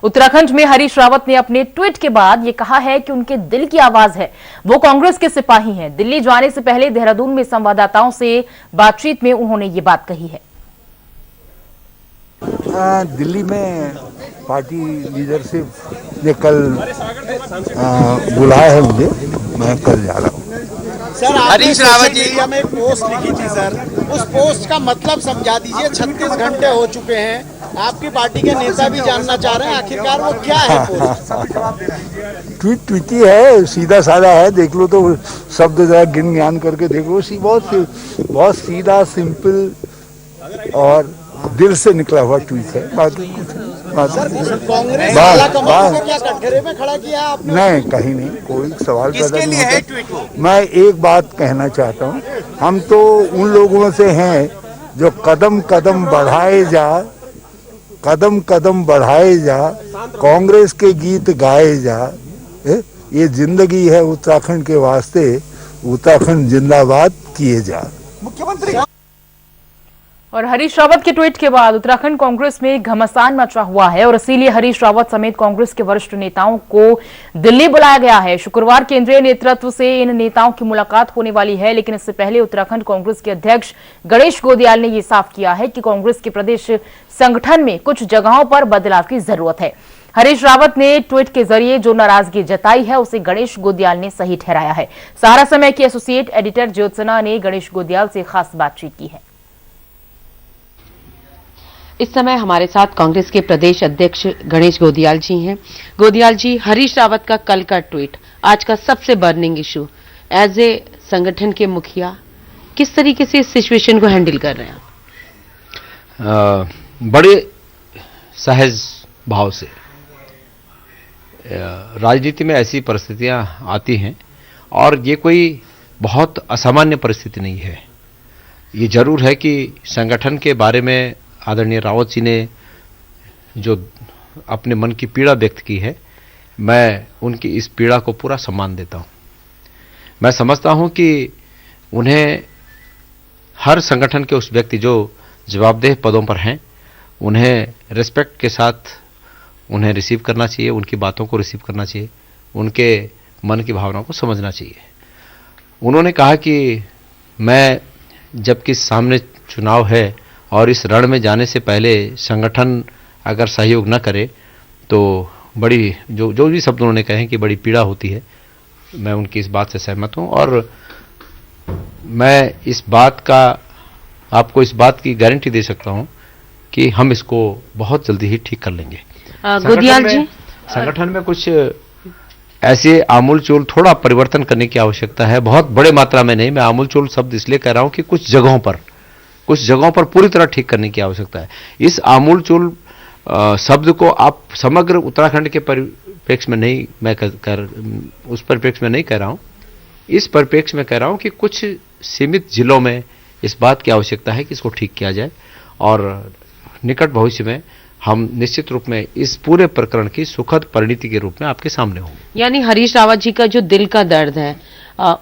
उत्तराखंड में हरीश रावत ने अपने ट्वीट के बाद ये कहा है कि उनके दिल की आवाज है, वो कांग्रेस के सिपाही हैं। दिल्ली जाने से पहले देहरादून में संवाददाताओं से बातचीत में उन्होंने ये बात कही है। दिल्ली में पार्टी लीडरशिप ने कल बुलाया है मुझे, मैं कल जा रहा हूँ। सर, हरीश रावत जी हमें एक पोस्ट लिखी थी सर, उस पोस्ट का मतलब समझा दीजिए। 36 घंटे हो चुके हैं, आपकी पार्टी के नेता भी जानना चाह रहे हैं आखिरकार वो क्या है पोस्ट। ट्वीट ही है, सीधा साधा है, देख लो तो शब्द जरा गिन ज्ञान करके देख लो। बहुत सीधा सिंपल और दिल से निकला हुआ ट्वीट है। बाकी कांग्रेस काला कमल को क्या कटघरे में खड़ा किया आपने? नहीं, कहीं नहीं, कोई सवाल पैदा नहीं होता। मैं एक बात कहना चाहता हूँ, हम तो उन लोगों से हैं जो कदम कदम बढ़ाए जा कांग्रेस के गीत गाए जा। ये जिंदगी है उत्तराखंड के वास्ते, उत्तराखंड जिंदाबाद किए जा। मुख्यमंत्री और हरीश रावत के ट्वीट के बाद उत्तराखंड कांग्रेस में घमासान मचा हुआ है और इसीलिए हरीश रावत समेत कांग्रेस के वरिष्ठ नेताओं को दिल्ली बुलाया गया है। शुक्रवार केंद्रीय नेतृत्व से इन नेताओं की मुलाकात होने वाली है, लेकिन इससे पहले उत्तराखंड कांग्रेस के अध्यक्ष गणेश गोदियाल ने यह साफ किया है कि कांग्रेस के प्रदेश संगठन में कुछ जगहों पर बदलाव की जरूरत है। हरीश रावत ने ट्वीट के जरिए जो नाराजगी जताई है उसे गणेश गोदियाल ने सही ठहराया है। सहारा समय की एसोसिएट एडिटर ज्योत्सना ने गणेश गोदियाल से खास बातचीत की है। इस समय हमारे साथ कांग्रेस के प्रदेश अध्यक्ष गणेश गोदियाल जी हैं। गोदियाल जी, हरीश रावत का कल का ट्वीट आज का सबसे बर्निंग इशू, एज ए संगठन के मुखिया किस तरीके से इस सिचुएशन को हैंडल कर रहे हैं? बड़े सहज भाव से। राजनीति में ऐसी परिस्थितियां आती हैं और ये कोई बहुत असामान्य परिस्थिति नहीं है। ये जरूर है कि संगठन के बारे में आदरणीय रावत जी ने जो अपने मन की पीड़ा व्यक्त की है, मैं उनकी इस पीड़ा को पूरा सम्मान देता हूं। मैं समझता हूं कि उन्हें हर संगठन के उस व्यक्ति जो जवाबदेह पदों पर हैं, उन्हें रिस्पेक्ट के साथ उन्हें रिसीव करना चाहिए, उनकी बातों को रिसीव करना चाहिए, उनके मन की भावनाओं को समझना चाहिए। उन्होंने कहा कि मैं जबकि सामने चुनाव है और इस रण में जाने से पहले संगठन अगर सहयोग न करे तो बड़ी जो भी शब्द उन्होंने कहे कि बड़ी पीड़ा होती है, मैं उनकी इस बात से सहमत हूं और मैं इस बात का आपको इस बात की गारंटी दे सकता हूं कि हम इसको बहुत जल्दी ही ठीक कर लेंगे। गोदियाल जी, संगठन में कुछ ऐसे आमूलचूल थोड़ा परिवर्तन करने की आवश्यकता है, बहुत बड़े मात्रा में नहीं। मैं आमूलचूल शब्द इसलिए कह रहा हूं कि कुछ जगहों पर पूरी तरह ठीक करने की आवश्यकता है। इस आमूलचूल शब्द को आप समग्र उत्तराखंड के परिप्रेक्ष्य में नहीं, उस परिप्रेक्ष्य में नहीं कह रहा हूं। इस परिप्रेक्ष्य में कह रहा हूं कि कुछ सीमित जिलों में इस बात की आवश्यकता है कि इसको ठीक किया जाए और निकट भविष्य में हम निश्चित रूप में इस पूरे प्रकरण की सुखद परिणति के रूप में आपके सामने होंगे। यानी हरीश रावत जी का जो दिल का दर्द है,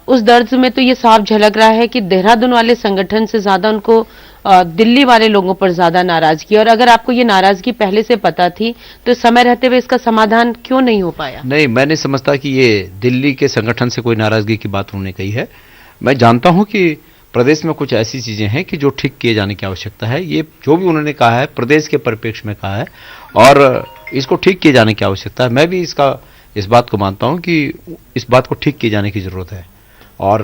उस दर्द में तो ये साफ झलक रहा है कि देहरादून वाले संगठन से ज्यादा उनको दिल्ली वाले लोगों पर ज्यादा नाराजगी, और अगर आपको ये नाराजगी पहले से पता थी तो समय रहते हुए इसका समाधान क्यों नहीं हो पाया? नहीं, मैं नहीं समझता कि ये दिल्ली के संगठन से कोई नाराजगी की बात उन्होंने कही है। मैं जानता हूं कि प्रदेश में कुछ ऐसी चीजें हैं कि जो ठीक किए जाने की आवश्यकता है। ये जो भी उन्होंने कहा है प्रदेश के परिप्रेक्ष्य में कहा है और इसको ठीक किए जाने की आवश्यकता है। मैं भी इस बात को मानता हूं कि इस बात को ठीक किए जाने की जरूरत है और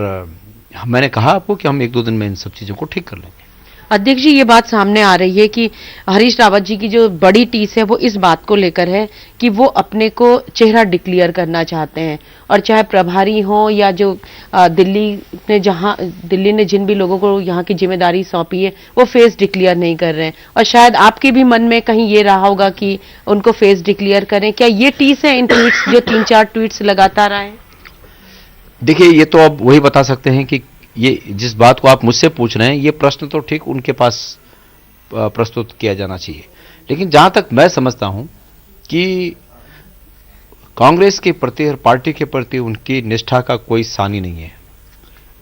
मैंने कहा आपको कि हम 1-2 दिन में इन सब चीजों को ठीक कर लेंगे। अध्यक्ष जी, ये बात सामने आ रही है कि हरीश रावत जी की जो बड़ी टीस है वो इस बात को लेकर है कि वो अपने को चेहरा डिक्लेयर करना चाहते हैं, और चाहे प्रभारी हो या जो दिल्ली ने जिन भी लोगों को यहाँ की जिम्मेदारी सौंपी है वो फेस डिक्लेयर नहीं कर रहे हैं, और शायद आपके भी मन में कहीं ये रहा होगा कि उनको फेस डिक्लेयर करें। क्या ये टीस है इन ट्वीट्स, जो 3-4 ट्वीट्स लगातार आए? देखिए, ये तो अब वही बता सकते हैं कि ये जिस बात को आप मुझसे पूछ रहे हैं, ये प्रश्न तो ठीक उनके पास प्रस्तुत किया जाना चाहिए। लेकिन जहां तक मैं समझता हूं कि कांग्रेस के प्रति और पार्टी के प्रति उनकी निष्ठा का कोई सानी नहीं है।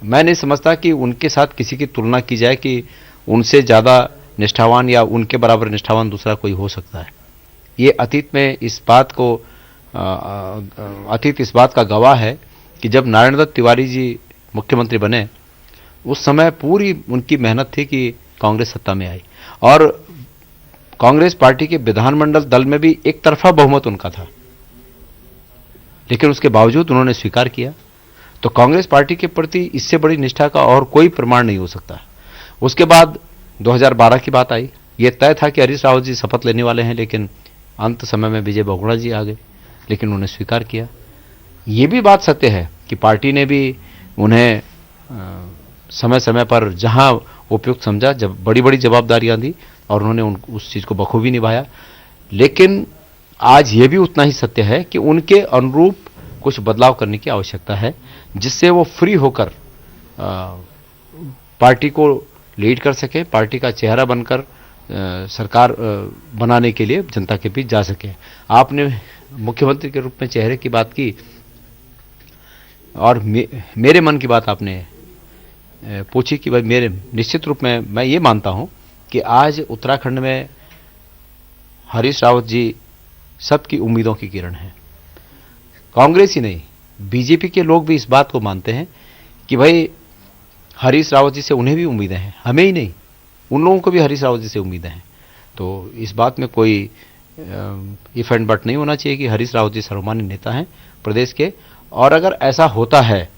मैं नहीं समझता कि उनके साथ किसी की तुलना की जाए कि उनसे ज्यादा निष्ठावान या उनके बराबर निष्ठावान दूसरा कोई हो सकता है। ये अतीत में इस बात को अतीत इस बात का गवाह है कि जब नारायण दत्त तिवारी जी मुख्यमंत्री बने उस समय पूरी उनकी मेहनत थी कि कांग्रेस सत्ता में आई और कांग्रेस पार्टी के विधानमंडल दल में भी एक तरफा बहुमत उनका था, लेकिन उसके बावजूद उन्होंने स्वीकार किया। तो कांग्रेस पार्टी के प्रति इससे बड़ी निष्ठा का और कोई प्रमाण नहीं हो सकता। उसके बाद 2012 की बात आई। यह तय था कि हरीश रावत जी शपथ लेने वाले हैं, लेकिन अंत समय में विजय बहुगुणा जी आ गए, लेकिन उन्होंने स्वीकार किया। ये भी बात सत्य है कि पार्टी ने भी उन्हें समय समय पर जहां उपयुक्त समझा, जब बड़ी बड़ी जवाबदारियां दी और उन्होंने उस चीज को बखूबी निभाया। लेकिन आज ये भी उतना ही सत्य है कि उनके अनुरूप कुछ बदलाव करने की आवश्यकता है, जिससे वो फ्री होकर पार्टी को लीड कर सके, पार्टी का चेहरा बनकर सरकार बनाने के लिए जनता के बीच जा सके। आपने मुख्यमंत्री के रूप में चेहरे की बात की और मेरे मन की बात आपने पूछी कि भाई मेरे निश्चित रूप में मैं ये मानता हूं कि आज उत्तराखंड में हरीश रावत जी सबकी उम्मीदों की किरण है। कांग्रेस ही नहीं, बीजेपी के लोग भी इस बात को मानते हैं कि भाई हरीश रावत जी से उन्हें भी उम्मीदें हैं, हमें ही नहीं, उन लोगों को भी हरीश रावत जी से उम्मीदें हैं। तो इस बात में कोई इफ एंड बट नहीं होना चाहिए कि हरीश रावत जी सर्वमान्य नेता हैं प्रदेश के, और अगर ऐसा होता है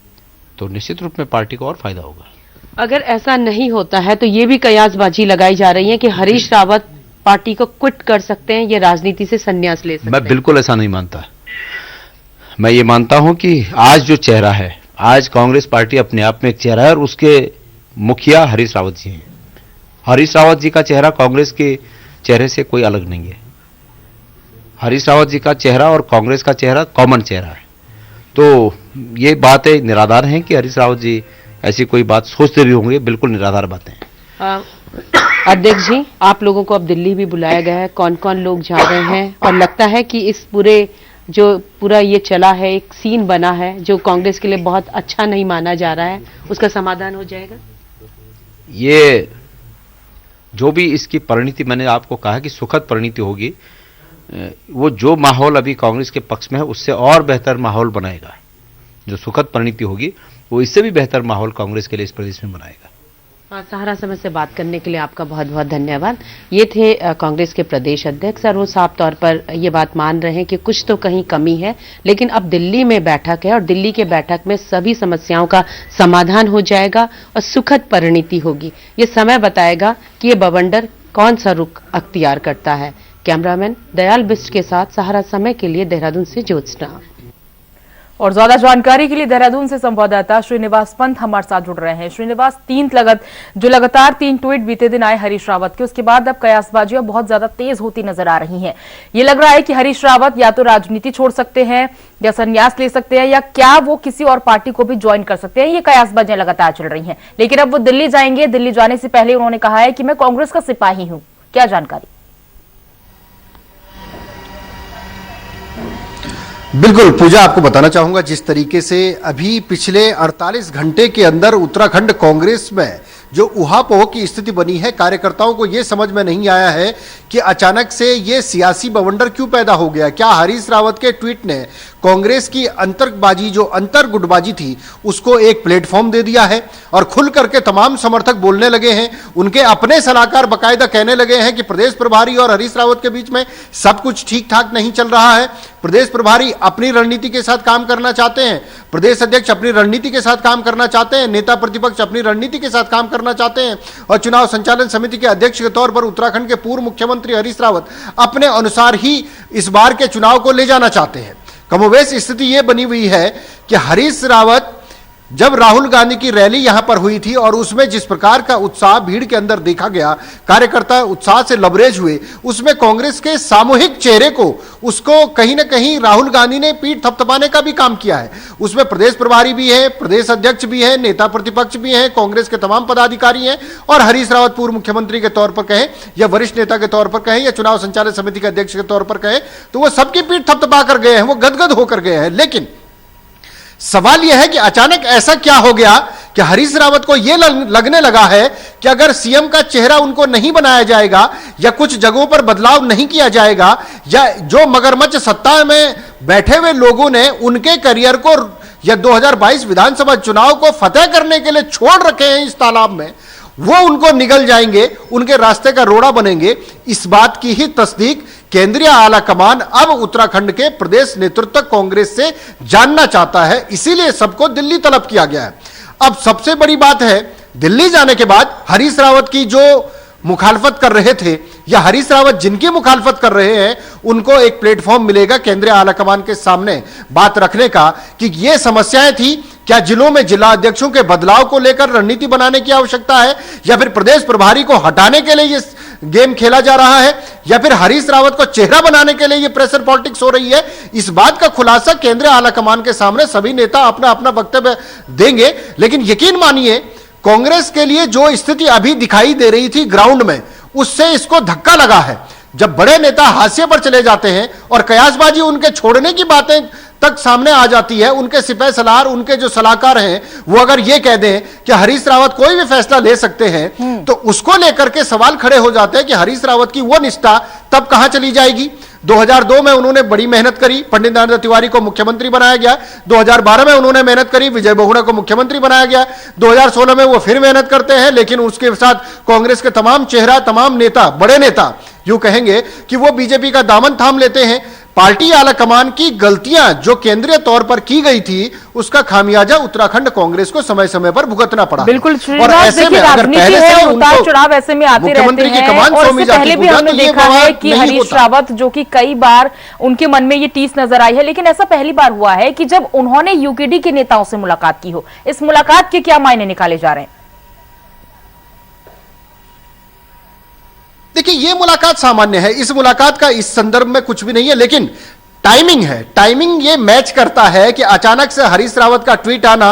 तो निश्चित रूप में पार्टी को और फायदा होगा। अगर ऐसा नहीं होता है तो ये भी कयासबाजी लगाई जा रही है कि हरीश रावत पार्टी को क्विट कर सकते हैं, ये राजनीति से संन्यास ले सकते हैं। मैं बिल्कुल ऐसा नहीं मानता। मैं ये मानता हूं कि आज जो चेहरा है, आज कांग्रेस पार्टी अपने आप में एक चेहरा है और उसके मुखिया हरीश रावत जी हैं। हरीश रावत जी का चेहरा कांग्रेस के चेहरे से कोई अलग नहीं है। हरीश रावत जी का चेहरा और कांग्रेस का चेहरा कॉमन चेहरा है। तो ये बातें निराधार हैं कि हरीश रावत जी ऐसी कोई बात सोचते भी होंगे, बिल्कुल निराधार बातें हैं। अध्यक्ष जी, आप लोगों को अब दिल्ली भी बुलाया गया है, कौन कौन लोग जा रहे हैं और लगता है कि इस पूरा ये चला है, एक सीन बना है जो कांग्रेस के लिए बहुत अच्छा नहीं माना जा रहा है, उसका समाधान हो जाएगा? ये जो भी इसकी परिणति, मैंने आपको कहा कि सुखद परिणति होगी, वो जो माहौल अभी कांग्रेस के पक्ष में है उससे और बेहतर माहौल बनाएगा। जो सुखद परिणति होगी वो इससे भी बेहतर माहौल कांग्रेस के लिए इस प्रदेश में बनाएगा। सहारा समय से बात करने के लिए आपका बहुत बहुत धन्यवाद। ये थे कांग्रेस के प्रदेश अध्यक्ष और वो साफ तौर पर ये बात मान रहे हैं कि कुछ तो कहीं कमी है, लेकिन अब दिल्ली में बैठक है और दिल्ली के बैठक में सभी समस्याओं का समाधान हो जाएगा और सुखद परिणति होगी। ये समय बताएगा कि ये बवंडर कौन सा रुख अख्तियार करता है। कैमरामैन दयाल बिष्ट के साथ सहारा समय के लिए देहरादून से ज्योत्सना। और ज्यादा जानकारी के लिए देहरादून से संवाददाता श्रीनिवास पंत हमारे साथ जुड़ रहे हैं। श्रीनिवास, लगातार 3 ट्वीट बीते दिन आए हरीश रावत के, उसके बाद अब कयासबाजियां बहुत ज्यादा तेज होती नजर आ रही हैं। ये लग रहा है कि हरीश रावत या तो राजनीति छोड़ सकते हैं या संन्यास ले सकते हैं, या क्या वो किसी और पार्टी को भी ज्वाइन कर सकते हैं। ये कयासबाजियां लगातार चल रही हैं, लेकिन अब वो दिल्ली जाएंगे। दिल्ली जाने से पहले उन्होंने कहा है कि मैं कांग्रेस का सिपाही हूं। क्या जानकारी? बिल्कुल पूजा, आपको बताना चाहूंगा जिस तरीके से अभी पिछले 48 घंटे के अंदर उत्तराखंड कांग्रेस में जो उहापोह की स्थिति बनी है, कार्यकर्ताओं को यह समझ में नहीं आया है कि अचानक से ये सियासी बवंडर क्यों पैदा हो गया। क्या हरीश रावत के ट्वीट ने कांग्रेस की अंतर्गबाजी, जो अंतर्गुटबाजी थी, उसको एक प्लेटफॉर्म दे दिया है और खुल करके तमाम समर्थक बोलने लगे हैं। उनके अपने सलाहकार बाकायदा कहने लगे हैं कि प्रदेश प्रभारी और हरीश रावत के बीच में सब कुछ ठीक ठाक नहीं चल रहा है। प्रदेश प्रभारी अपनी रणनीति के साथ काम करना चाहते हैं, प्रदेश अध्यक्ष अपनी रणनीति के साथ काम करना चाहते हैं, नेता प्रतिपक्ष अपनी रणनीति के साथ काम करना चाहते हैं और चुनाव संचालन समिति के अध्यक्ष के तौर पर उत्तराखंड के पूर्व मुख्यमंत्री हरीश रावत अपने अनुसार ही इस बार के चुनाव को ले जाना चाहते हैं। कमोबेश स्थिति यह बनी हुई है कि हरीश रावत जब राहुल गांधी की रैली यहां पर हुई थी और उसमें जिस प्रकार का उत्साह भीड़ के अंदर देखा गया, कार्यकर्ता उत्साह से लबरेज हुए, उसमें कांग्रेस के सामूहिक चेहरे को, उसको कहीं ना कहीं राहुल गांधी ने पीठ थपथपाने का भी काम किया है। उसमें प्रदेश प्रभारी भी है, प्रदेश अध्यक्ष भी है, नेता प्रतिपक्ष भी है, कांग्रेस के तमाम पदाधिकारी हैं और हरीश रावत पूर्व मुख्यमंत्री के तौर पर कहें या वरिष्ठ नेता के तौर पर कहें या चुनाव संचालन समिति के अध्यक्ष के तौर पर कहें, तो वो सबकी पीठ थपथपा कर गए हैं, वो गदगद होकर गए हैं। लेकिन सवाल यह है कि अचानक ऐसा क्या हो गया कि हरीश रावत को यह लगने लगा है कि अगर सीएम का चेहरा उनको नहीं बनाया जाएगा या कुछ जगहों पर बदलाव नहीं किया जाएगा, या जो मगरमच्छ सत्ता में बैठे हुए लोगों ने उनके करियर को या 2022 विधानसभा चुनाव को फतेह करने के लिए छोड़ रखे हैं इस तालाब में, वो उनको निगल जाएंगे, उनके रास्ते का रोड़ा बनेंगे। इस बात की ही तस्दीक केंद्रीय आला कमान अब उत्तराखंड के प्रदेश नेतृत्व कांग्रेस से जानना चाहता है, इसीलिए सबको दिल्ली तलब किया गया है। अब सबसे बड़ी बात है, दिल्ली जाने के बाद हरीश रावत की जो मुखालफत कर रहे थे या हरीश रावत जिनकी मुखालफत कर रहे हैं, उनको एक प्लेटफॉर्म मिलेगा केंद्रीय आलाकमान के सामने बात रखने का कि ये समस्याएं थी, क्या जिलों में जिला अध्यक्षों के बदलाव को लेकर रणनीति बनाने की आवश्यकता है, या फिर प्रदेश प्रभारी को हटाने के लिए ये गेम खेला जा रहा है, या फिर हरीश रावत को चेहरा बनाने के लिए ये प्रेशर पॉलिटिक्स हो रही है। इस बात का खुलासा केंद्रीय आलाकमान के सामने सभी नेता अपना अपना वक्तव्य देंगे। लेकिन यकीन मानिए, कांग्रेस के लिए जो स्थिति अभी दिखाई दे रही थी ग्राउंड में, उससे इसको धक्का लगा है। जब बड़े नेता हाशिए पर चले जाते हैं और कयासबाजी उनके छोड़ने की बातें तक सामने आ जाती है, उनके सिपह सलार, उनके जो सलाहकार हैं, वो अगर ये कह दें कि हरीश रावत कोई भी फैसला ले सकते हैं, तो उसको लेकर के सवाल खड़े हो जाते हैं कि हरीश रावत की वो निष्ठा तब कहां चली जाएगी। 2002 में उन्होंने बड़ी मेहनत करी, पंडित नरेंद्र तिवारी को मुख्यमंत्री बनाया गया। 2012 में उन्होंने मेहनत करी, विजय बहुगुणा को मुख्यमंत्री बनाया गया। 2016 में वो फिर मेहनत करते हैं, लेकिन उसके साथ कांग्रेस के तमाम चेहरा, तमाम नेता, बड़े नेता यूं कहेंगे कि वो बीजेपी का दामन थाम लेते हैं। पार्टी आलाकमान की गलतियां जो केंद्रीय तौर पर की गई थी, उसका खामियाजा उत्तराखंड कांग्रेस को समय समय पर भुगतना पड़ा। बिल्कुल, और ऐसे में अगर पहले से उतार चढ़ाव ऐसे में आते रहते हैं, और इससे पहले भी हमने देखा है कि हरीश रावत, जो कि कई बार उनके मन में ये टीस नजर आई है, लेकिन ऐसा पहली बार हुआ है कि जब उन्होंने यूकेडी के नेताओं से मुलाकात की हो। इस मुलाकात के क्या मायने निकाले जा रहे हैं? देखिए, यह मुलाकात सामान्य है, इस मुलाकात का इस संदर्भ में कुछ भी नहीं है, लेकिन टाइमिंग है। टाइमिंग ये मैच करता है कि अचानक से हरीश रावत का ट्वीट आना,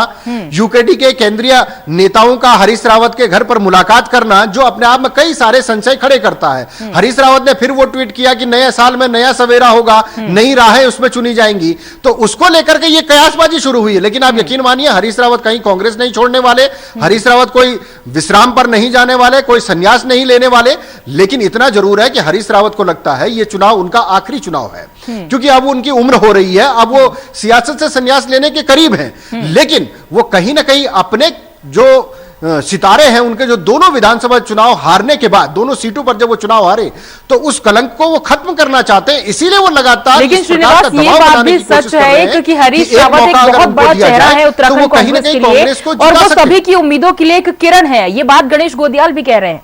यूकेडी के केंद्रीय नेताओं का हरीश रावत के घर पर मुलाकात करना, जो अपने आप में कई सारे संशय खड़े करता है। हरीश रावत ने फिर वो ट्वीट किया कि नए साल में नया सवेरा होगा, नई राहें उसमें चुनी जाएंगी, तो उसको लेकर के ये कयासबाजी शुरू हुई है। लेकिन आप यकीन मानिए, हरीश रावत कहीं कांग्रेस नहीं छोड़ने वाले, हरीश रावत कोई विश्राम पर नहीं जाने वाले, कोई संन्यास नहीं लेने वाले। लेकिन इतना जरूर है कि हरीश रावत को लगता है ये चुनाव उनका आखिरी चुनाव है, क्योंकि अब उनकी उम्र हो रही है, अब वो सियासत से संन्यास लेने के करीब हैं। लेकिन वो कहीं ना कहीं अपने जो सितारे हैं, उनके जो दोनों विधानसभा चुनाव हारने के बाद, दोनों सीटों पर जब वो चुनाव हारे, तो उस कलंक को वो खत्म करना चाहते हैं, इसीलिए वो लगातार। लेकिन श्रीनिवास, ये बात भी सच है क्योंकि हरीश रावत एक बहुत बड़ा चेहरा है उत्तराखंड कांग्रेस के लिए, और वो सभी की उम्मीदों के लिए एक किरण है। ये बात गणेश गोदियाल भी कह रहे हैं।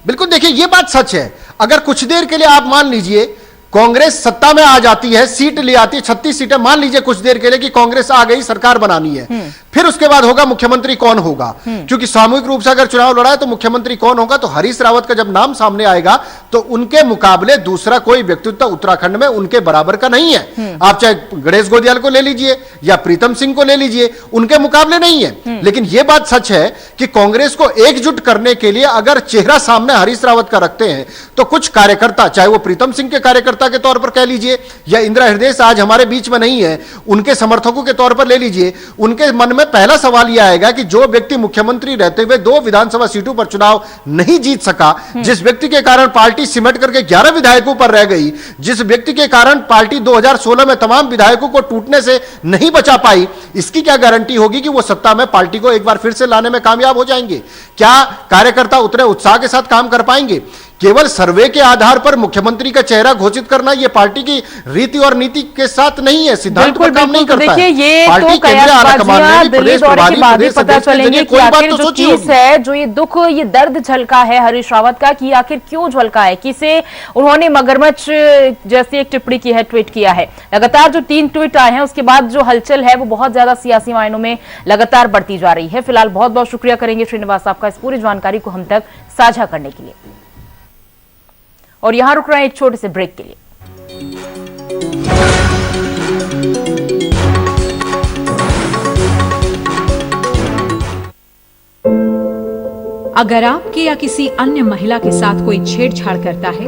बिल्कुल, देखिए, यह बात सच है। अगर कुछ देर के लिए आप मान लीजिए कांग्रेस सत्ता में आ जाती है, सीट ले आती है, 36 सीटें, मान लीजिए कुछ देर के लिए कि कांग्रेस आ गई, सरकार बनानी है, फिर उसके बाद होगा मुख्यमंत्री कौन होगा, क्योंकि सामूहिक रूप से अगर चुनाव लड़ा है तो मुख्यमंत्री कौन होगा, तो हरीश रावत का जब नाम सामने आएगा तो उनके मुकाबले दूसरा कोई व्यक्तित्व उत्तराखंड में उनके बराबर का नहीं है। आप चाहे गणेश गोदियाल को ले लीजिए या प्रीतम सिंह को ले लीजिए, उनके मुकाबले नहीं है। लेकिन यह बात सच है कि कांग्रेस को एकजुट करने के लिए अगर चेहरा सामने हरीश रावत का रखते हैं, तो कुछ कार्यकर्ता, चाहे वो प्रीतम सिंह के कार्यकर्ता के तौर पर कह लीजिए या इंदिरा हृदय आज हमारे बीच में नहीं है, उनके समर्थकों के तौर पर ले लीजिए, उनके मन में पहला सवाल यह आएगा कि जो व्यक्ति मुख्यमंत्री रहते हुए 2 विधानसभा सीटों पर चुनाव नहीं जीत सका, जिस व्यक्ति के कारण पार्टी सिमट करके 11 विधायकों पर रह गई, जिस व्यक्ति के कारण पार्टी 2016 में तमाम विधायकों को टूटने से नहीं बचा पाई, इसकी क्या गारंटी होगी कि वो सत्ता में पार्टी को एक बार फिर से लाने में कामयाब हो जाएंगे? क्या कार्यकर्ता उतने उत्साह के साथ काम कर पाएंगे? केवल सर्वे के आधार पर मुख्यमंत्री का चेहरा घोषित करना यह पार्टी की रीति और नीति के साथ नहीं है, सिद्धांत पर काम नहीं करता है। ये तो कयासबाजियां दिल्ली दौरे के बाद ही पता चलेंगे कि आखिर जो चीज है, जो ये दुख, ये दर्द झलका है हरीश रावत का, कि आखिर क्यों झलका है, किसे उन्होंने मगरमच्छ जैसी एक टिप्पणी की है, ट्वीट किया है। लगातार जो 3 ट्वीट आए हैं, उसके बाद जो हलचल है वो बहुत ज्यादा सियासी मायनों में लगातार बढ़ती जा रही है। फिलहाल बहुत बहुत शुक्रिया करेंगे श्रीनिवास आपका इस पूरी जानकारी को हम तक साझा करने के लिए। और यहां रुक रहे हैं एक छोटे से ब्रेक के लिए। अगर आपके या किसी अन्य महिला के साथ कोई छेड़छाड़ करता है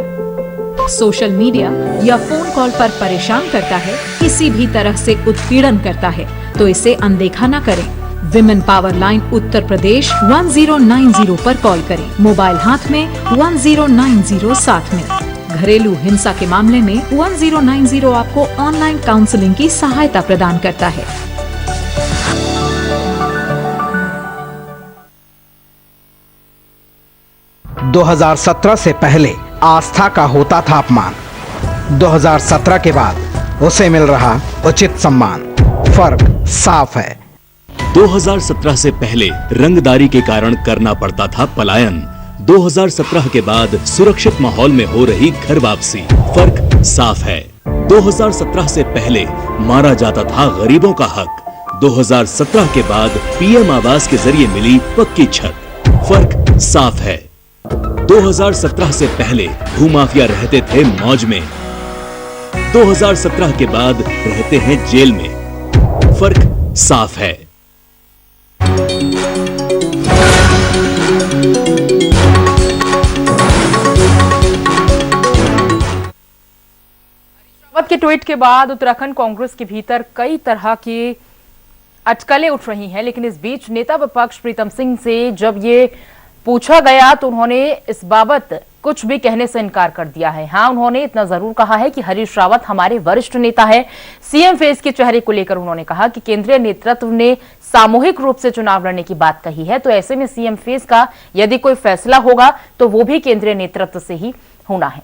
सोशल मीडिया या फोन कॉल पर परेशान करता है, किसी भी तरह से उत्पीड़न करता है, तो इसे अनदेखा न करें। Women power line Uttar Pradesh 1090 पर कॉल करें। मोबाइल हाथ में 1090 साथ में। घरेलू हिंसा के मामले में 1090 आपको ऑनलाइन काउंसलिंग की सहायता प्रदान करता है। – 2017 से पहले आस्था का होता था अपमान, 2017 के बाद उसे मिल रहा उचित सम्मान। फर्क साफ है। 2017 से पहले रंगदारी के कारण करना पड़ता था पलायन, 2017 के बाद सुरक्षित माहौल में हो रही घर वापसी। फर्क साफ है। 2017 से पहले मारा जाता था गरीबों का हक, 2017 के बाद पीएम आवास के जरिए मिली पक्की छत। फर्क साफ है। 2017 से पहले भूमाफिया रहते थे मौज में, 2017 के बाद रहते हैं जेल में। फर्क साफ है। के ट्वीट के बाद उत्तराखंड कांग्रेस के भीतर कई तरह की अटकलें उठ रही हैं, लेकिन इस बीच नेता विपक्ष प्रीतम सिंह से जब ये पूछा गया तो उन्होंने इस बाबत कुछ भी कहने से इनकार कर दिया है। हाँ, उन्होंने इतना जरूर कहा है कि हरीश रावत हमारे वरिष्ठ नेता है। सीएम फेज के चेहरे को लेकर उन्होंने कहा कि केंद्रीय नेतृत्व ने सामूहिक रूप से चुनाव लड़ने की बात कही है, तो ऐसे में सीएम फेज का यदि कोई फैसला होगा तो वो भी केंद्रीय नेतृत्व से ही होना है।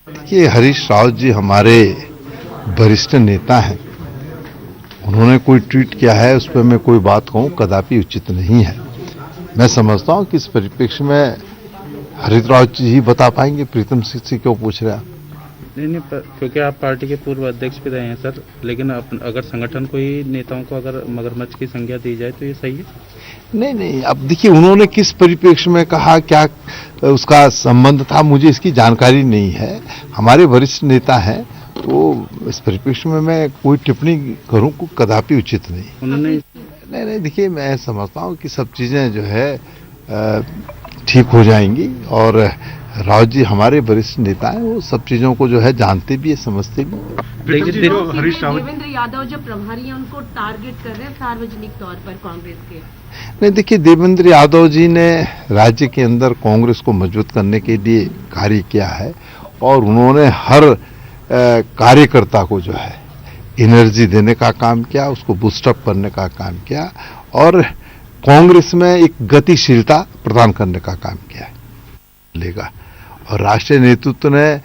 कि हरीश रावत जी हमारे वरिष्ठ नेता हैं, उन्होंने कोई ट्वीट किया है उस पर मैं कोई बात कहूं कदापि उचित नहीं है। मैं समझता हूं कि इस परिप्रेक्ष्य में हरीश रावत जी ही बता पाएंगे, प्रीतम सिंह से क्यों पूछ रहे हैं आप? नहीं, क्योंकि आप पार्टी के पूर्व अध्यक्ष भी रहे हैं सर, लेकिन अगर संगठन को ही नेताओं को अगर मगरमच्छ की संज्ञा दी जाए तो ये सही है? नहीं, अब देखिए उन्होंने किस परिप्रेक्ष्य में कहा, क्या उसका संबंध था, मुझे इसकी जानकारी नहीं है। हमारे वरिष्ठ नेता हैं तो इस परिप्रेक्ष्य में मैं कोई टिप्पणी करूं को कदापि उचित नहीं। उन्होंने नहीं, देखिए मैं समझता हूं कि सब चीजें जो है ठीक हो जाएंगी और रावत जी हमारे वरिष्ठ नेता हैं, वो सब चीजों को जो है जानते भी है, समझते भी। देवेंद्र यादव जो प्रभारी हैं उनको टारगेट कर रहे हैं सार्वजनिक तौर पर कांग्रेस के। नहीं, देखिए देवेंद्र यादव जी ने राज्य के अंदर कांग्रेस को मजबूत करने के लिए कार्य किया है और उन्होंने हर कार्यकर्ता को जो है एनर्जी देने का काम किया, उसको बूस्टअप करने का काम किया और कांग्रेस में एक गतिशीलता प्रदान करने का काम किया है लेगा। और राष्ट्रीय नेतृत्व ने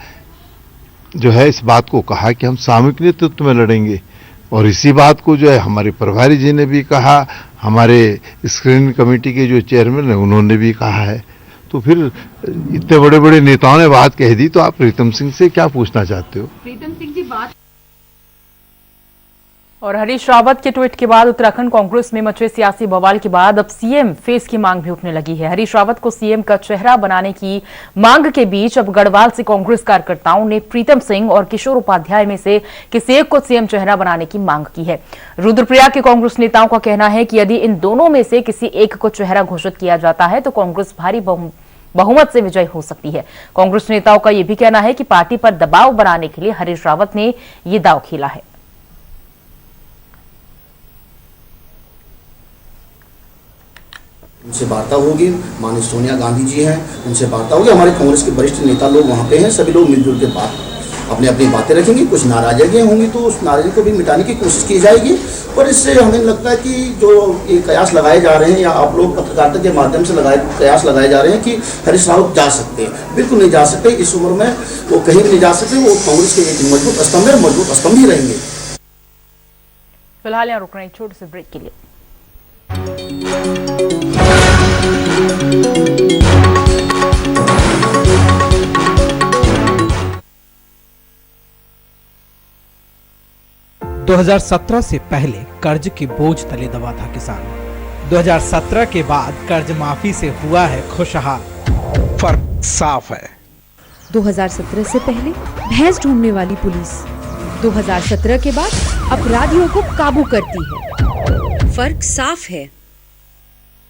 जो है इस बात को कहा कि हम सामूहिक नेतृत्व में लड़ेंगे और इसी बात को जो है हमारे प्रभारी जी ने भी कहा, हमारे स्क्रीनिंग कमेटी के जो चेयरमैन है उन्होंने भी कहा है। तो फिर इतने बड़े बड़े नेताओं ने बात कह दी तो आप प्रीतम सिंह से क्या पूछना चाहते हो? प्रीतम सिंह जी बात। और हरीश रावत के ट्वीट के बाद उत्तराखंड कांग्रेस में मचे सियासी बवाल के बाद अब सीएम फेस की मांग भी उठने लगी है। हरीश रावत को सीएम का चेहरा बनाने की मांग के बीच अब गढ़वाल से कांग्रेस कार्यकर्ताओं ने प्रीतम सिंह और किशोर उपाध्याय में से किसी एक को सीएम चेहरा बनाने की मांग की है। रुद्रप्रयाग के कांग्रेस नेताओं का कहना है कि यदि इन दोनों में से किसी एक को चेहरा घोषित किया जाता है तो कांग्रेस भारी बहुमत से विजय हो सकती है। कांग्रेस नेताओं का यह भी कहना है कि पार्टी पर दबाव बनाने के लिए हरीश रावत ने यह दांव खेला है। उनसे वार्ता होगी, माननीय सोनिया गांधी जी हैं, उनसे वार्ता होगी। हमारे कांग्रेस के वरिष्ठ नेता लोग वहाँ पे हैं, सभी लोग मिलजुल के अपनी अपनी बातें रखेंगे। कुछ नाराजगियाँ होंगी तो उस नाराजगी को भी मिटाने की कोशिश की जाएगी। पर इससे हमें लगता है कि जो ये कयास लगाए जा रहे हैं या आप लोग पत्रकारिता के माध्यम से कयास लगाए जा रहे हैं कि हरीश रावत जा सकते हैं, बिल्कुल नहीं जा सकते। इस उम्र में वो कहीं भी नहीं जा सकते। वो कांग्रेस के एक मजबूत स्तंभ है, मजबूत स्तंभ ही रहेंगे। फिलहाल यहाँ रुकना है छोटे से ब्रेक के लिए। – 2017 से पहले कर्ज के बोझ तले दबा था किसान, 2017 के बाद कर्ज माफी से हुआ है खुशहाल। फर्क साफ है। 2017 से पहले भैंस ढूंढने वाली पुलिस 2017 के बाद अपराधियों को काबू करती है। फर्क साफ है।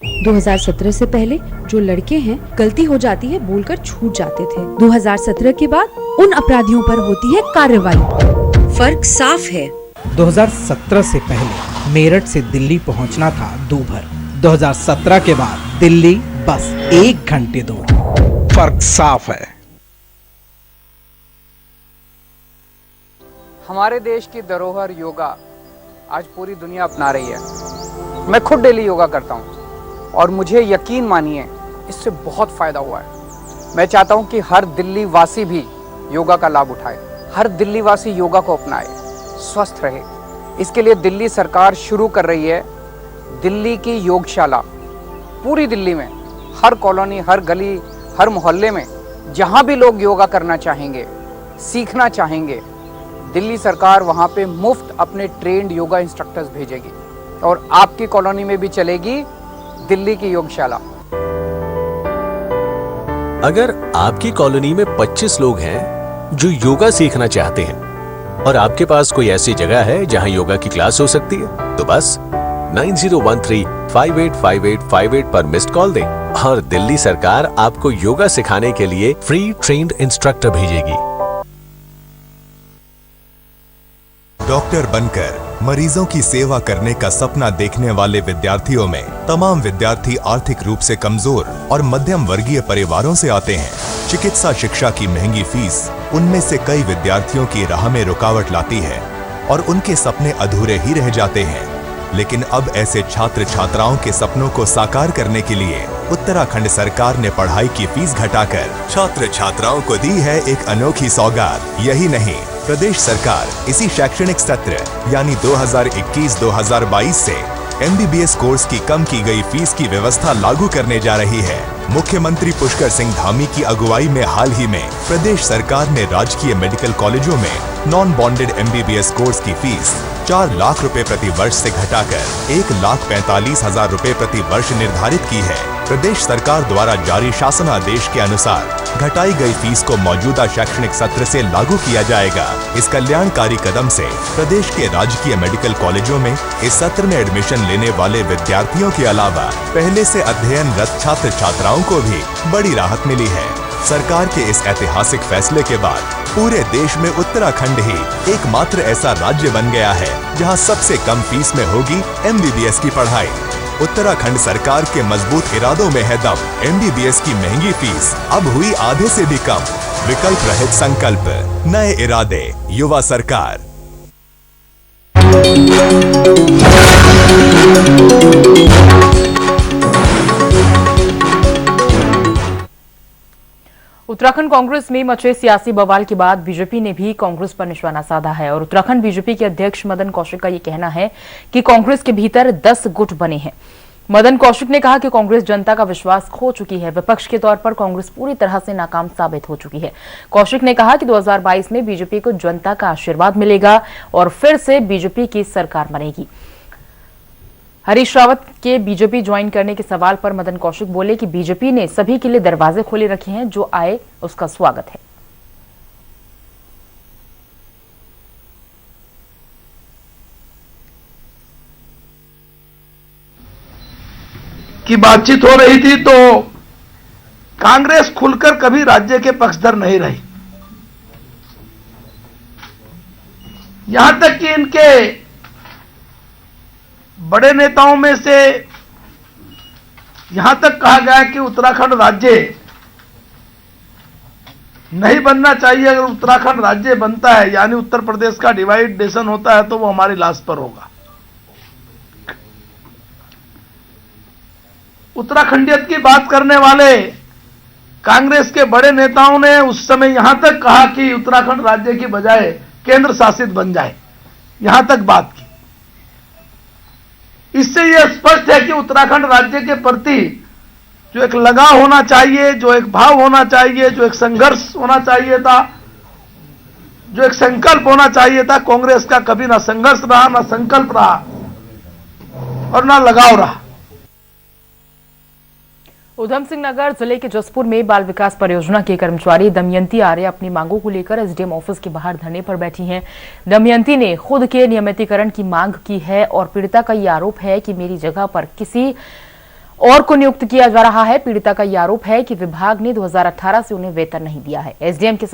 2017 से पहले जो लड़के हैं गलती हो जाती है बोलकर छूट जाते थे। 2017 के बाद उन अपराधियों पर होती है कार्रवाई। फर्क साफ है। 2017 से पहले मेरठ से दिल्ली पहुंचना था दूभर। 2017 के बाद दिल्ली बस 1 घंटे दूर। फर्क साफ है। हमारे देश की धरोहर योगा आज पूरी दुनिया अपना रही है। मैं खुद डेली योगा करता हूँ और मुझे यकीन मानिए इससे बहुत फायदा हुआ है। मैं चाहता हूँ कि हर दिल्ली वासी भी योगा का लाभ उठाए, हर दिल्ली वासी योगा को अपनाए, स्वस्थ रहे। इसके लिए दिल्ली सरकार शुरू कर रही है दिल्ली की योगशाला। पूरी दिल्ली में हर कॉलोनी, हर गली, हर मोहल्ले में जहाँ भी लोग योगा करना चाहेंगे, सीखना चाहेंगे, दिल्ली सरकार वहाँ पे मुफ्त अपने ट्रेंड योगा इंस्ट्रक्टर्स भेजेगी और आपकी कॉलोनी में भी चलेगी दिल्ली की योगशाला। अगर आपकी कॉलोनी में 25 लोग हैं जो योगा सीखना चाहते हैं और आपके पास कोई ऐसी जगह है जहां योगा की क्लास हो सकती है, तो बस 9013585858 पर मिस्ड कॉल दें और दिल्ली सरकार आपको योगा सिखाने के लिए फ्री ट्रेन्ड इंस्ट्रक्टर भेजेगी। डॉक्टर बनकर मरीजों की सेवा करने का सपना देखने वाले विद्यार्थियों में तमाम विद्यार्थी आर्थिक रूप से कमजोर और मध्यम वर्गीय परिवारों से आते हैं। चिकित्सा शिक्षा की महंगी फीस उनमें से कई विद्यार्थियों की राह में रुकावट लाती है और उनके सपने अधूरे ही रह जाते हैं। लेकिन अब ऐसे छात्र छात्राओं के सपनों को साकार करने के लिए उत्तराखंड सरकार ने पढ़ाई की फीस घटाकर छात्र छात्राओं को दी है एक अनोखी सौगात। यही नहीं, प्रदेश सरकार इसी शैक्षणिक सत्र यानी 2021-2022 से MBBS कोर्स की कम की गई फीस की व्यवस्था लागू करने जा रही है। मुख्यमंत्री पुष्कर सिंह धामी की अगुवाई में हाल ही में प्रदेश सरकार ने राजकीय मेडिकल कॉलेजों में नॉन बॉन्डेड MBBS कोर्स की फीस 4 लाख रुपए प्रति वर्ष से घटाकर 1,45,000 रुपए प्रति वर्ष निर्धारित की है। प्रदेश सरकार द्वारा जारी शासनादेश के अनुसार घटाई गई फीस को मौजूदा शैक्षणिक सत्र से लागू किया जाएगा। इस कल्याणकारी कदम से प्रदेश के राजकीय मेडिकल कॉलेजों में इस सत्र में एडमिशन लेने वाले विद्यार्थियों के अलावा पहले से अध्ययनरत छात्र छात्राओं को भी बड़ी राहत मिली है। सरकार के इस ऐतिहासिक फैसले के बाद पूरे देश में उत्तराखंड ही एकमात्र ऐसा राज्य बन गया है जहां सबसे कम फीस में होगी MBBS की पढ़ाई। उत्तराखंड सरकार के मजबूत इरादों में है दम। MBBS की महंगी फीस अब हुई आधे से भी कम। विकल्प रहित संकल्प, नए इरादे, युवा सरकार। उत्तराखंड कांग्रेस में मचे सियासी बवाल के बाद बीजेपी ने भी कांग्रेस पर निशाना साधा है और उत्तराखंड बीजेपी के अध्यक्ष मदन कौशिक का ये कहना है कि कांग्रेस के भीतर 10 गुट बने हैं। मदन कौशिक ने कहा कि कांग्रेस जनता का विश्वास खो चुकी है। विपक्ष के तौर पर कांग्रेस पूरी तरह से नाकाम साबित हो चुकी है। कौशिक ने कहा कि 2022 में बीजेपी को जनता का आशीर्वाद मिलेगा और फिर से बीजेपी की सरकार बनेगी। हरीश रावत के बीजेपी ज्वाइन करने के सवाल पर मदन कौशिक बोले कि बीजेपी ने सभी के लिए दरवाजे खोले रखे हैं, जो आए उसका स्वागत है। की बातचीत हो रही थी तो कांग्रेस खुलकर कभी राज्य के पक्षधर नहीं रही। यहां तक कि इनके बड़े नेताओं में से यहां तक कहा गया कि उत्तराखंड राज्य नहीं बनना चाहिए। अगर उत्तराखंड राज्य बनता है यानी उत्तर प्रदेश का डिवाइडेशन होता है तो वो हमारी लाश पर होगा। उत्तराखंडियत की बात करने वाले कांग्रेस के बड़े नेताओं ने उस समय यहां तक कहा कि उत्तराखंड राज्य की बजाय केंद्र शासित बन जाए, यहां तक बात की। इससे यह स्पष्ट है कि उत्तराखंड राज्य के प्रति जो एक लगाव होना चाहिए, जो एक भाव होना चाहिए, जो एक संघर्ष होना चाहिए था, जो एक संकल्प होना चाहिए था, कांग्रेस का कभी ना संघर्ष रहा, ना संकल्प रहा और ना लगाव रहा। उधम सिंह नगर जिले के जसपुर में बाल विकास परियोजना के कर्मचारी दमयंती आर्य अपनी मांगों को लेकर एसडीएम ऑफिस के बाहर धरने पर बैठी हैं। दमयंती ने खुद के नियमितीकरण की मांग की है और पीड़िता का ये आरोप है कि मेरी जगह पर किसी और को नियुक्त किया जा रहा है। पीड़िता का यह आरोप है कि विभाग ने 2018 से उन्हें वेतन नहीं दिया है। एसडीएम के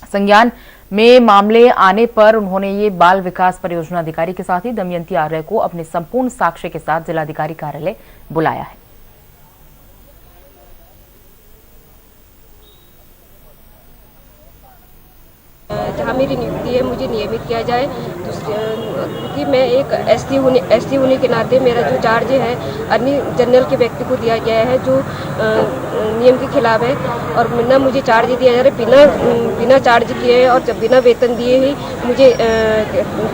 संज्ञान में मामले आने पर उन्होंने ये बाल विकास परियोजना अधिकारी के साथ ही दमयंती आर्य को अपने संपूर्ण साक्ष्य के साथ जिलाधिकारी कार्यालय बुलाया है। जहाँ मेरी नियुक्ति है मुझे नियमित किया जाए, क्योंकि मैं एक एसटी होने के नाते मेरा जो चार्ज है अन्य जनरल के व्यक्ति को दिया गया है जो नियम के खिलाफ है, और ना मुझे चार्ज दिया जा रहा है बिना चार्ज किए और जब बिना वेतन दिए ही मुझे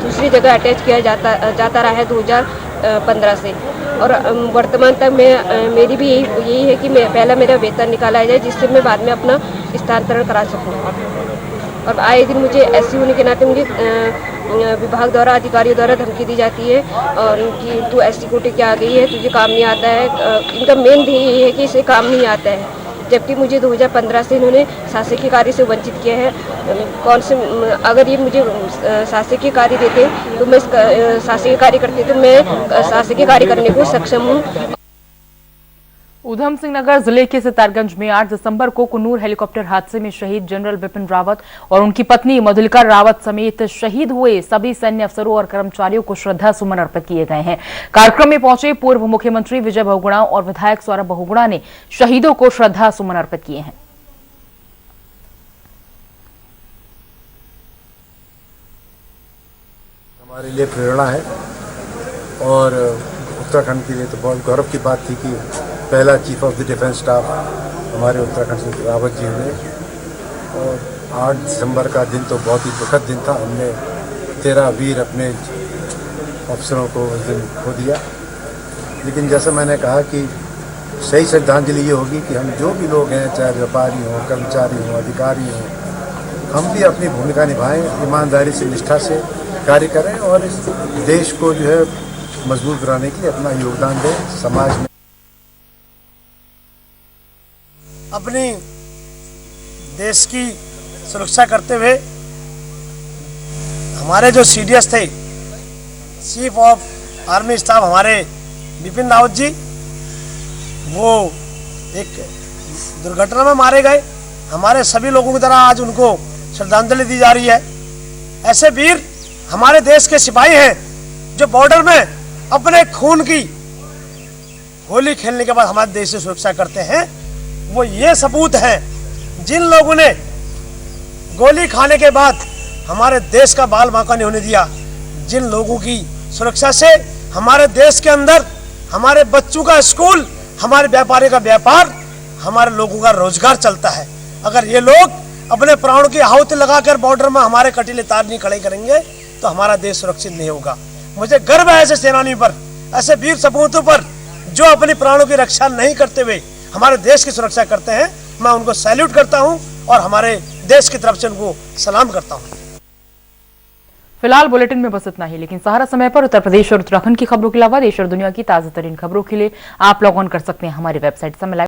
दूसरी जगह अटैच किया जाता रहा है 2015 से। और वर्तमान तक मेरी भी यही है कि पहला मेरा वेतन निकाला जाए जिससे मैं बाद में अपना स्थानांतरण करा सकूँ। और आए दिन मुझे एससी होने के नाते मुझे विभाग द्वारा अधिकारियों द्वारा धमकी दी जाती है और कि तू एससी कोटे की आ गई है, तुझे काम नहीं आता है। इनका मेन ध्येय ये है कि इसे काम नहीं आता है, जबकि मुझे 2015 से इन्होंने शासकीय कार्य से वंचित किया है। अगर ये मुझे शासकीय कार्य देते तो मैं शासकीय कार्य करती तो मैं शासकीय कार्य करने को सक्षम हूँ। ऊधम सिंह नगर जिले के सितारगंज में 8 दिसंबर को कुन्नूर हेलीकॉप्टर हादसे में शहीद जनरल बिपिन रावत और उनकी पत्नी मधुलिका रावत समेत शहीद हुए सभी सैन्य अफसरों और कर्मचारियों को श्रद्धा सुमन अर्पित किए गए हैं। कार्यक्रम में पहुंचे पूर्व मुख्यमंत्री विजय बहुगुणा और विधायक सौरभ बहुगुणा ने शहीदों को श्रद्धा सुमन अर्पित किए हैं। हमारे लिए प्रेरणा है और उत्तराखंड के लिए तो बहुत गौरव की बात थी कि पहला chief of the defence staff हमारे उत्तराखंड से रावत जी हुए। और 8 दिसंबर का दिन तो बहुत ही दुखद दिन था। हमने 13 वीर अपने अफसरों को उस दिन खो दिया। लेकिन जैसा मैंने कहा कि सही श्रद्धांजलि ये होगी कि हम जो भी लोग हैं, चाहे व्यापारी हों, कर्मचारी हों, अधिकारी हों, हम भी अपनी भूमिका निभाएं, ईमानदारी से, निष्ठा से कार्य करें और इस देश को जो है मजबूत बनाने के लिए अपना योगदान दें। समाज में अपनी देश की सुरक्षा करते हुए हमारे जो सीडीएस थे, चीफ ऑफ आर्मी स्टाफ हमारे बिपिन रावत जी, वो एक दुर्घटना में मारे गए। हमारे सभी लोगों की तरह आज उनको श्रद्धांजलि दी जा रही है। ऐसे वीर हमारे देश के सिपाही हैं जो बॉर्डर में अपने खून की होली खेलने के बाद हमारे देश की सुरक्षा करते हैं। वो ये सबूत है जिन लोगों ने गोली खाने के बाद हमारे देश का बाल बांका नहीं होने दिया, जिन लोगों की सुरक्षा से हमारे देश के अंदर हमारे बच्चों का स्कूल, हमारे व्यापारी का व्यापार, हमारे लोगों का रोजगार चलता है। अगर ये लोग अपने प्राणों की आहुति लगाकर बॉर्डर में हमारे कटीले तार नहीं खड़े करेंगे तो हमारा देश सुरक्षित नहीं होगा। मुझे गर्व है ऐसे सेनानियों पर, ऐसे वीर सपूतों पर जो अपने प्राणों की रक्षा नहीं करते हुए हमारे देश की सुरक्षा करते हैं। मैं उनको सैल्यूट करता हूं और हमारे देश की तरफ से उनको सलाम करता हूं। फिलहाल बुलेटिन में बस इतना ही, लेकिन सहारा समय पर उत्तर प्रदेश और उत्तराखंड की खबरों के अलावा देश और दुनिया की ताजा तरीन खबरों के लिए आप लॉग ऑन कर सकते हैं हमारी वेबसाइट समय।